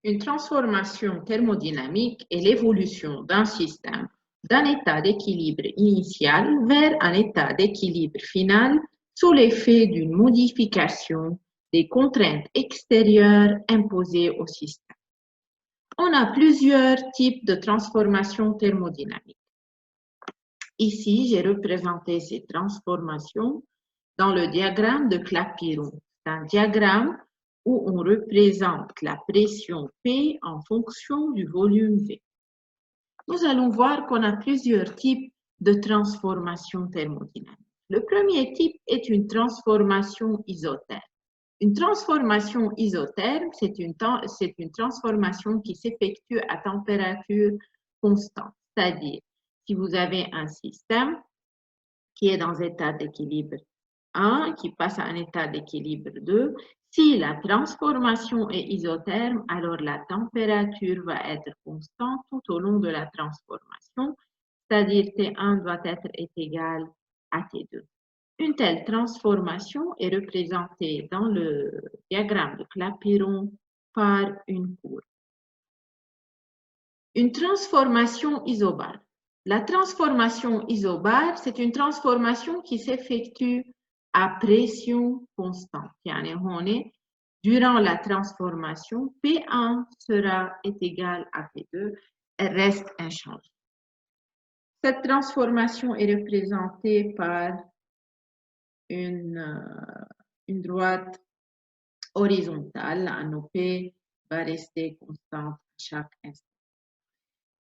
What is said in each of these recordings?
Une transformation thermodynamique est l'évolution d'un système d'un état d'équilibre initial vers un état d'équilibre final sous l'effet d'une modification des contraintes extérieures imposées au système. On a plusieurs types de transformations thermodynamiques. Ici, j'ai représenté ces transformations dans le diagramme de Clapeyron. C'est un diagramme où on représente la pression P en fonction du volume V. Nous allons voir qu'on a plusieurs types de transformations thermodynamiques. Le premier type est une transformation isotherme. Une transformation isotherme, c'est une transformation qui s'effectue à température constante. C'est-à-dire, si vous avez un système qui est dans un état d'équilibre 1, qui passe à un état d'équilibre 2, si la transformation est isotherme, alors la température va être constante tout au long de la transformation, c'est-à-dire T1 doit être égal à T2. Une telle transformation est représentée dans le diagramme de Clapeyron par une courbe. Une transformation isobare. La transformation isobare, c'est une transformation qui s'effectue à pression constante. Durant la transformation, P1 sera égal à P2, elle reste inchangée. Cette transformation est représentée par une droite horizontale. Un OP va rester constante à chaque instant.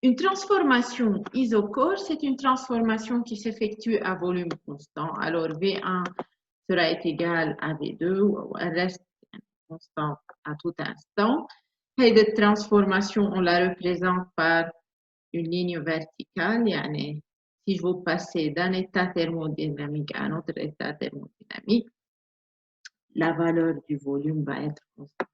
Une transformation isochore, c'est une transformation qui s'effectue à volume constant. Alors, V1 sera égal à V2, ou elle reste constante à tout instant. Et de transformation, on la représente par une ligne verticale. Si je veux passer d'un état thermodynamique à un autre état thermodynamique, la valeur du volume va être constante.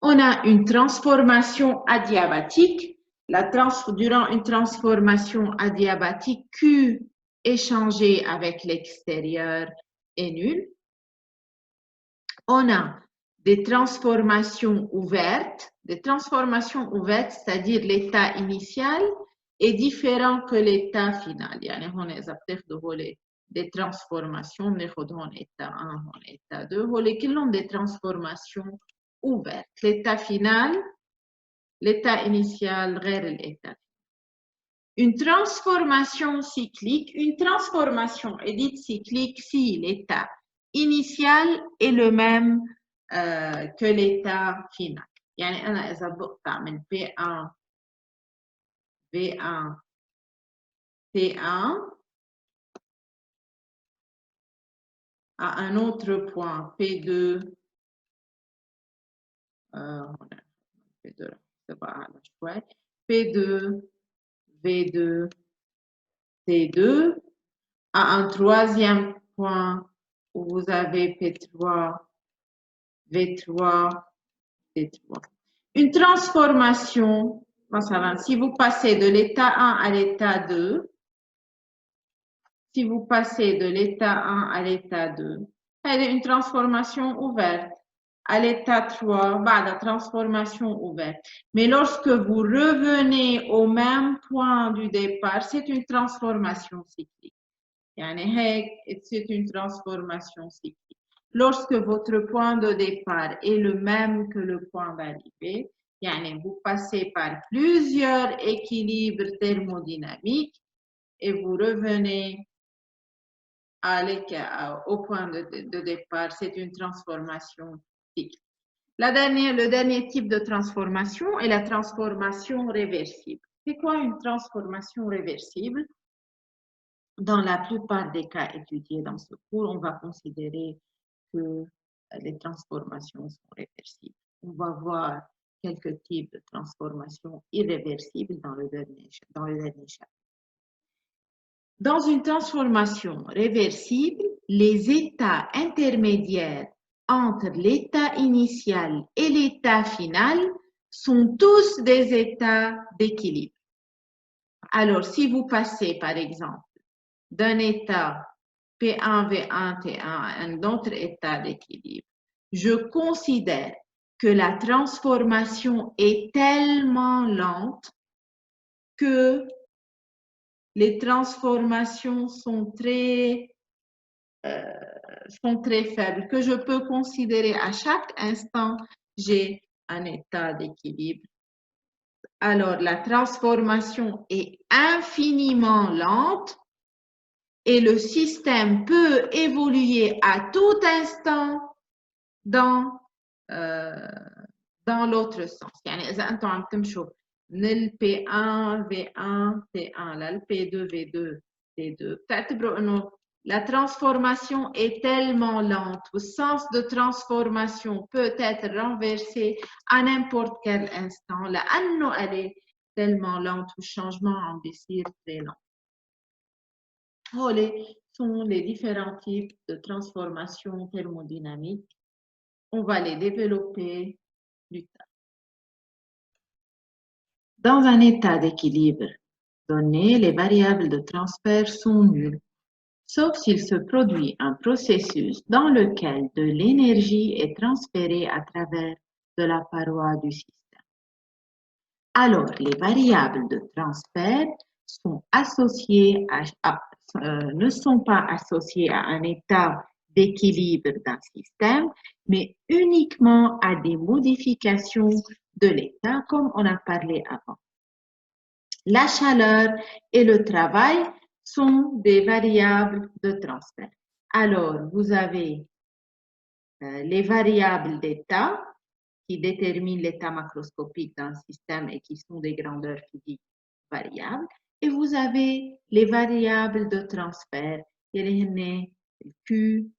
On a une transformation adiabatique. Durant une transformation adiabatique, Q échangé avec l'extérieur est nul. On a des transformations ouvertes. Des transformations ouvertes, c'est-à-dire l'état initial est différent que l'état final. On a des transformations, état 1, état 2, qui ont des transformations ouvertes. L'état final, l'état initial, l'état. Une transformation cyclique, une transformation est dite cyclique si l'état initial est le même que l'état final. أنا إذا بقطع من P1 V1 T1 à un autre point P2 P2 V2 T2 à un troisième point où vous avez P3 V3 T3. Une transformation, si vous passez de l'état 1 à l'état 2, si vous passez de l'état 1 à l'état 2, elle est une transformation ouverte. À l'état 3, la transformation ouverte. Mais lorsque vous revenez au même point du départ, c'est une transformation cyclique. C'est une transformation cyclique. Lorsque votre point de départ est le même que le point d'arrivée, vous passez par plusieurs équilibres thermodynamiques et vous revenez au point de départ. C'est une transformation cyclique. Le dernier type de transformation est la transformation réversible. C'est quoi une transformation réversible? Dans la plupart des cas étudiés dans ce cours, on va considérer que les transformations sont réversibles. On va voir quelques types de transformations irréversibles dans le dernier chapitre. Dans une transformation réversible, les états intermédiaires entre l'état initial et l'état final sont tous des états d'équilibre. Alors, si vous passez, par exemple, d'un état P1, V1, T1 à un autre état d'équilibre, je considère que la transformation est tellement lente que les transformations sont très faibles, que je peux considérer à chaque instant, j'ai un état d'équilibre. Alors, la transformation est infiniment lente et le système peut évoluer à tout instant dans l'autre sens. يعني إذا أنتم عم تمشوا من ال P1 V1 T1 لل P2 V2 T2 بتعتبروا إنه la transformation est tellement lente, le sens de transformation peut être renversé à n'importe quel instant, لأنه elle est tellement lente, le changement عم بيصير très lent. هول sont les différents types de transformation thermodynamique. On va les développer plus tard. Dans un état d'équilibre donné, les variables de transfert sont nulles, sauf s'il se produit un processus dans lequel de l'énergie est transférée à travers de la paroi du système. Alors, les variables de transfert sont associées ne sont pas associées à un état d'équilibre d'un système, mais uniquement à des modifications de l'état, comme on a parlé avant. La chaleur et le travail sont des variables de transfert. Alors, vous avez les variables d'état qui déterminent l'état macroscopique d'un système et qui sont des grandeurs physiques variables. Et vous avez les variables de transfert, Q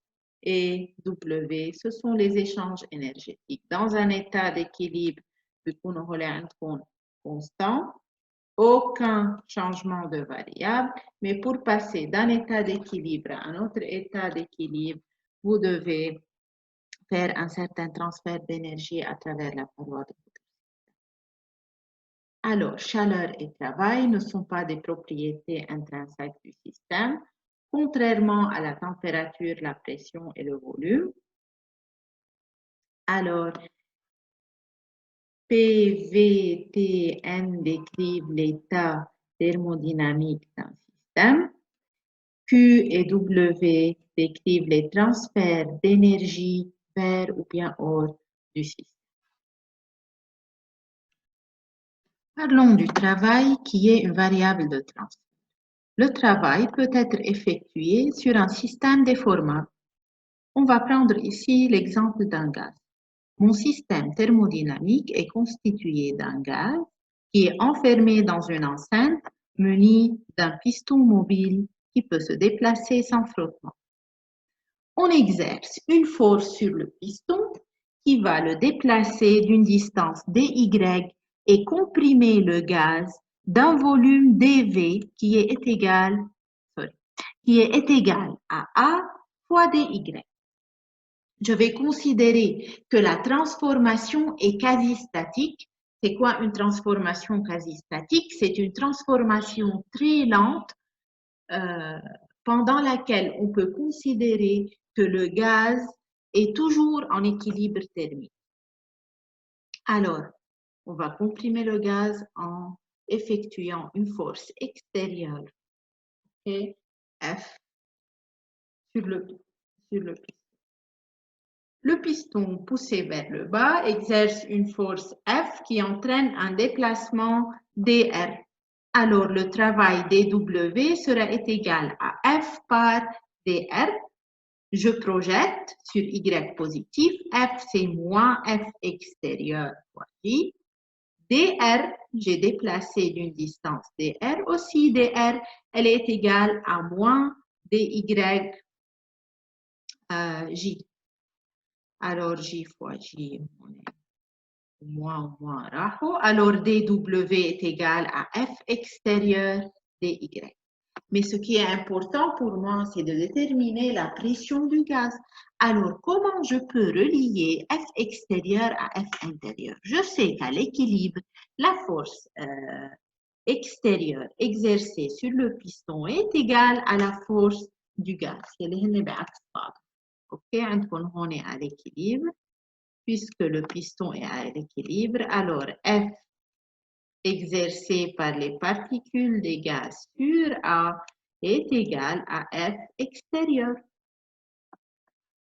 et W, ce sont les échanges énergétiques. Dans un état d'équilibre, constant, aucun changement de variable, mais pour passer d'un état d'équilibre à un autre état d'équilibre, vous devez faire un certain transfert d'énergie à travers la paroi de votre système. Alors, chaleur et travail ne sont pas des propriétés intrinsèques du système, contrairement à la température, la pression et le volume. Alors, PVTN décrivent l'état thermodynamique d'un système. Q et W décrivent les transferts d'énergie vers ou bien hors du système. Parlons du travail qui est une variable de transfert. Le travail peut être effectué sur un système déformable. On va prendre ici l'exemple d'un gaz. Mon système thermodynamique est constitué d'un gaz qui est enfermé dans une enceinte munie d'un piston mobile qui peut se déplacer sans frottement. On exerce une force sur le piston qui va le déplacer d'une distance dy et comprimer le gaz d'un volume dV qui est égal à A fois dy. Je vais considérer que la transformation est quasi-statique. C'est quoi une transformation quasi-statique? C'est une transformation très lente pendant laquelle on peut considérer que le gaz est toujours en équilibre thermique. Alors, on va comprimer le gaz en effectuant une force extérieure, okay, F, sur le piston. Le piston poussé vers le bas exerce une force F qui entraîne un déplacement dr. Alors, le travail dW sera égal à F par dr. Je projette sur Y positif. F, c'est moins F extérieur fois J. dr, j'ai déplacé d'une distance dr. Aussi, dr, elle est égale à moins dy J. Alors, J fois J, moins, raho. Alors, dW est égal à F extérieur dy. Mais ce qui est important pour moi, c'est de déterminer la pression du gaz. Alors, comment je peux relier F extérieur à F intérieur? Je sais qu'à l'équilibre, la force extérieure exercée sur le piston est égale à la force du gaz. OK, on est à l'équilibre. puisque le piston est à l'équilibre, alors F exercé par les particules des gaz sur A est égal à F extérieur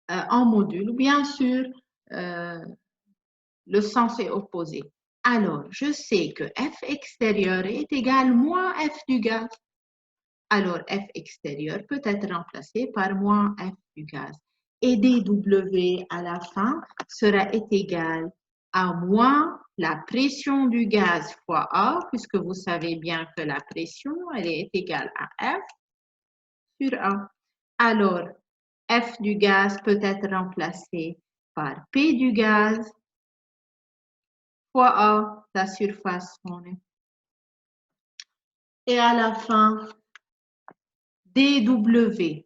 en module. Bien sûr, le sens est opposé. Alors, je sais que F extérieur est égal à moins F du gaz. Alors, F extérieur peut être remplacé par moins F du gaz. Et dW à la fin sera égal à moins la pression du gaz fois A, puisque vous savez bien que la pression, elle est égale à F sur A. Alors, F du gaz peut être remplacé par P du gaz fois A, la surface donnée. Et à la fin, dW,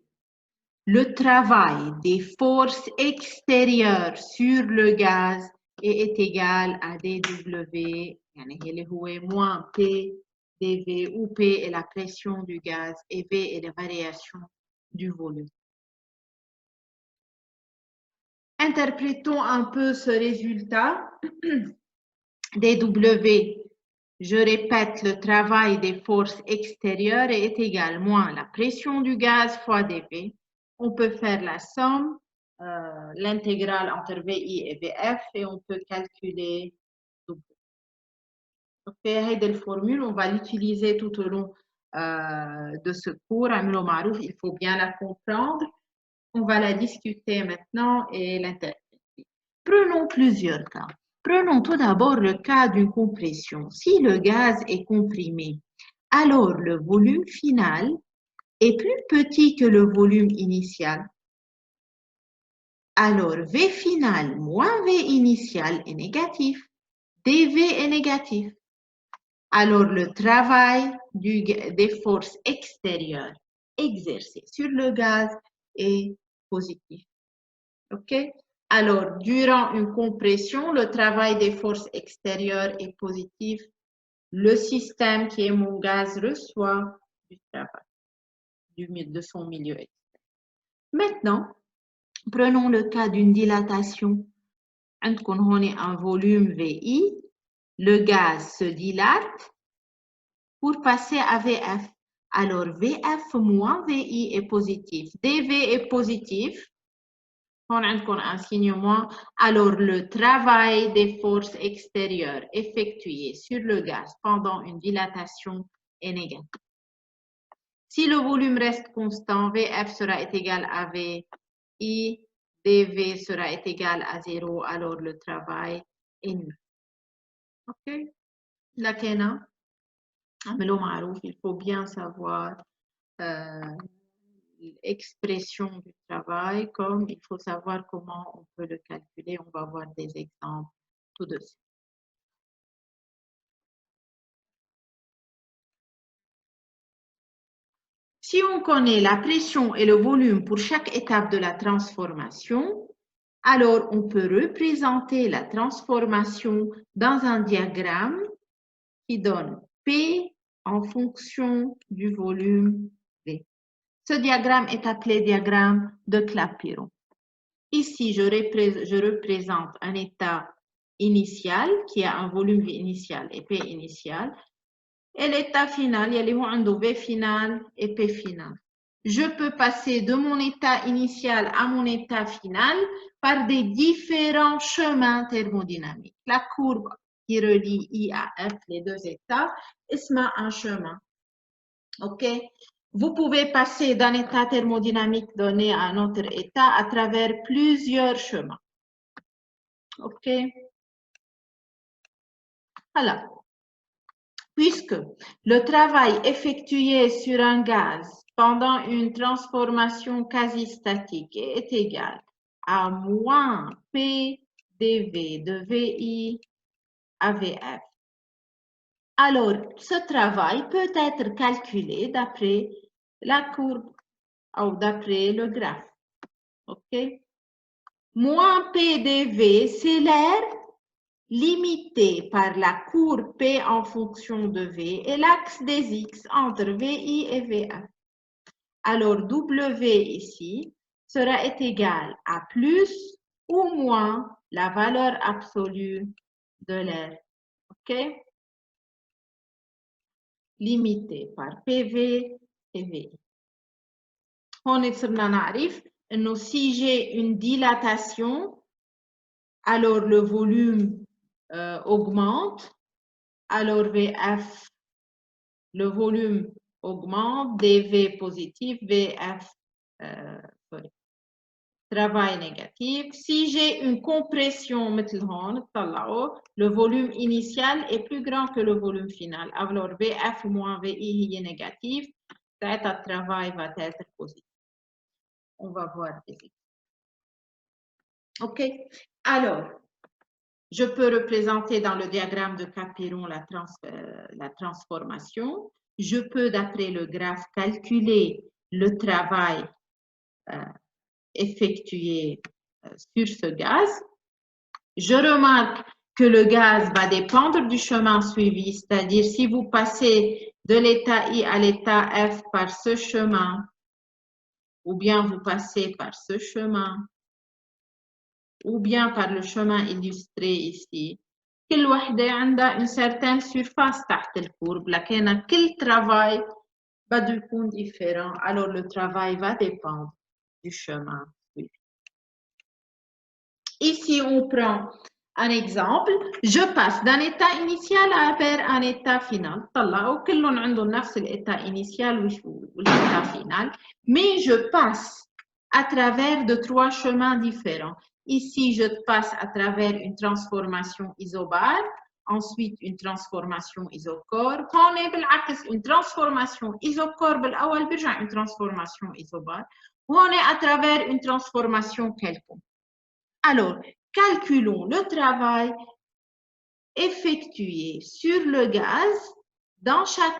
le travail des forces extérieures sur le gaz est égal à dW, moins P dV, où P est la pression du gaz et V est la variation du volume. Interprétons un peu ce résultat. dW, je répète, le travail des forces extérieures est égal à moins la pression du gaz fois dV. On peut faire la somme, l'intégrale entre VI et VF, et on peut calculer W. Donc, cette formule, on va l'utiliser tout au long de ce cours. Il faut bien la comprendre. On va la discuter maintenant et l'interpréter. Prenons plusieurs cas. Prenons tout d'abord le cas d'une compression. Si le gaz est comprimé, alors le volume final est plus petit que le volume initial. Alors V final moins V initial est négatif. dV est négatif. Alors le travail des forces extérieures exercées sur le gaz est positif. OK? Alors, durant une compression, le travail des forces extérieures est positif. Le système qui est mon gaz reçoit du travail de son milieu extérieur. Maintenant, prenons le cas d'une dilatation. On a un volume VI, le gaz se dilate pour passer à VF. Alors, VF moins VI est positif. dV est positif. On a un signe moins. Alors, le travail des forces extérieures effectuées sur le gaz pendant une dilatation est négatif. Si le volume reste constant, VF sera égal à VI, dV sera égal à 0, alors le travail est nul. OK? لكن عملوا معروف, il faut bien savoir l'expression du travail, comme il faut savoir comment on peut le calculer. On va voir des exemples tout de suite. Si on connaît la pression et le volume pour chaque étape de la transformation, alors on peut représenter la transformation dans un diagramme qui donne P en fonction du volume V. Ce diagramme est appelé diagramme de Clapeyron. Ici, je représente un état initial qui a un volume V initial et P initial. Et l'état final, il y a un V final et P final. Je peux passer de mon état initial à mon état final par des différents chemins thermodynamiques. La courbe qui relie I à F, les deux états, est un chemin. OK? Vous pouvez passer d'un état thermodynamique donné à un autre état à travers plusieurs chemins. OK? Alors, puisque le travail effectué sur un gaz pendant une transformation quasi-statique est égal à moins P dV de VI à VF, alors ce travail peut être calculé d'après la courbe ou d'après le graphe. OK? Moins P dV, c'est l'air limité par la courbe P en fonction de V et l'axe des X entre VI et VF. Alors, W ici sera égal à plus ou moins la valeur absolue de l'air. OK? Limité par PV et VI. هون صرنا نعرف إنه si j'ai une dilatation, alors le volume augmente, alors VF, le volume augmente, DV positif, VF, sorry, travail négatif. Si j'ai une compression, le volume initial est plus grand que le volume final. Alors VF moins VI est négatif, le travail va être positif. On va voir des exemples. OK? Alors, je peux représenter dans le diagramme de Capiron la transformation. Je peux, d'après le graphe, calculer le travail effectué sur ce gaz. Je remarque que le gaz va dépendre du chemin suivi, c'est-à-dire si vous passez de l'état I à l'état F par ce chemin, ou bien vous passez par ce chemin, ou bien par le chemin illustré ici, كل وحدة عندها une certaine surface تحت الكورب لكن كل travail بده يكون différent. Alors le travail va dépendre du chemin suivi. Ici on prend un exemple, je passe d'un état initial vers un état final. طلعوا كلهم عندهم نفس l'état initial l'état final, mais je passe à travers de 3 chemins différents. Ici, je passe à travers une transformation isobare, ensuite une transformation isochore. On est une transformation isochore, une transformation isobare. On est à travers une transformation quelconque. Alors, calculons le travail effectué sur le gaz dans chaque